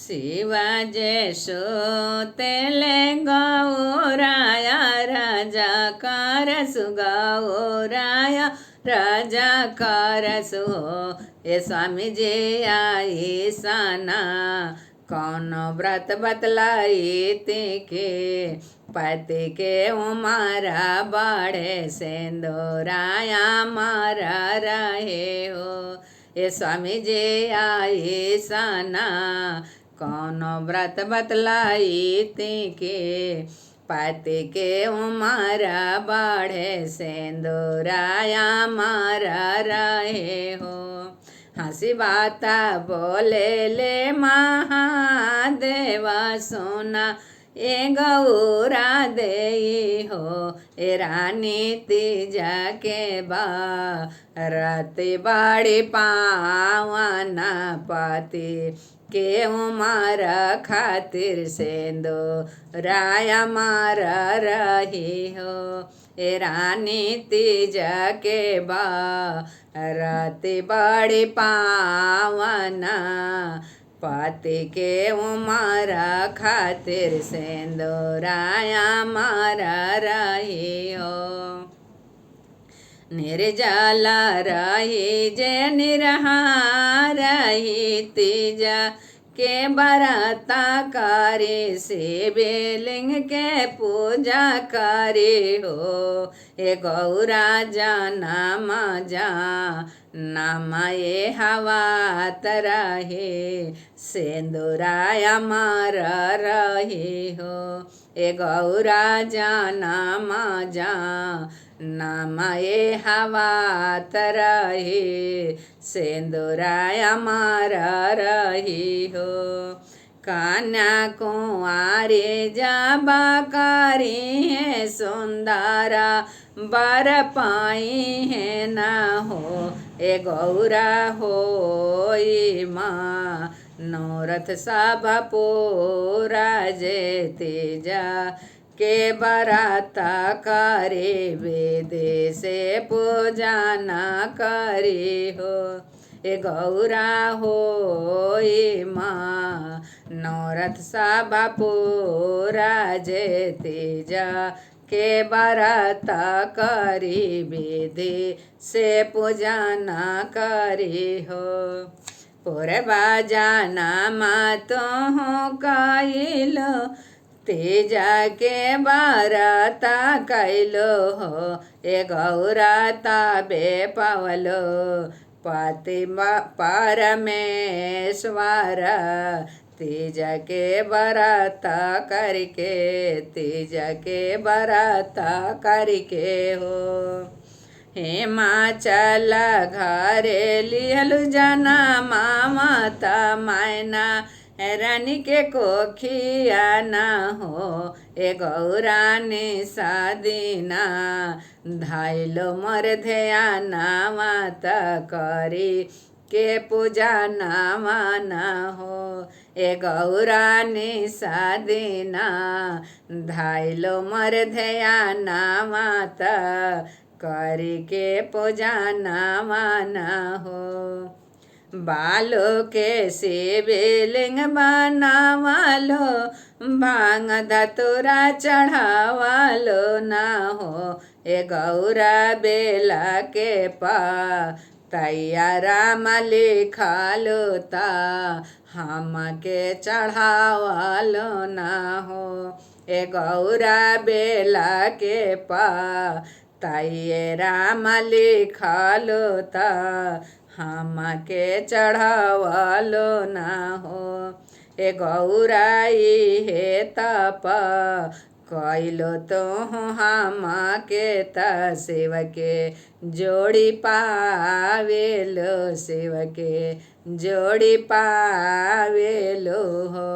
शिवाजे सुतेले गौराया राजा करसु गौराया राजा करसु ये स्वामी जी आई सना कौन व्रत बतलाई के पति के उमारा बड़े सिंदूराया मारा रहे हो। ये स्वामी जी आई सना कौन व्रत बतलाई के पति के उमारा बढ़े सिंदूराया मारा रहे हो। हंसी बाता बोले ले महादेवा सोना ये गौरा दे हो। ए रानी तीजा के रति बड़ी पावना पति के उमर खातिर सिंदूराया मार रही हो। ए रानी तीजा के रति बड़ी पावना पति के उमर खातिर सिंदूराया मार रही हो। निर्जला रही जे निरहा रही तीजा के बरता करे शिवलिंग के पूजा करे हो। ए गौरा नाम जा नाम ये हवा तरहे सिंदूराया मार रही हो। ए गौरा नाम जा नाम ये हवा तरहे सिंदूराया मार रही हो। कन्या कुंवारी जाबा करी है सुंदरा बर पाई है ना हो। ए गौरा हो माँ नौरथ सब पूरा जे तेजा के बराता करे वेद से पूजा ना करे हो। ए गौरा हो माँ नौरथ सब पूरा जे तेजा के बरता करी विधि से पूजा ना करी हो। पूर्वा जाना मातो कैलो तेजा के बरता कैलो हो। ए गौरा ताबे पवलो पति परमेश्वर तीजा के बरता करके तीजा के बरता करके हो। हिमाचल घरे लिहलु जना माता मैना रानी के कोखिया ना हो। ए गौरा ने सादीना धाइलो मर ध्याना माता करी के पूजा ना हो। ए गौरा ने सादीना धाइलो मर ध्याना माता करी के पूजा ना हो। बालो के शिवलिंग बनावालो भांग धतुरा चढ़ावालो ना हो। ए गौरा बेला के तैयारा लिखालो ता हम के चढ़ावालो ना हो। ए गौरा बेला के तैयारा लिखालो ता हम के चढ़ावालो ना हो। ए गौरा हे तप कैलो तो हम के शिव के जोड़ी पावेलो शिव के जोड़ी पावेलो हो।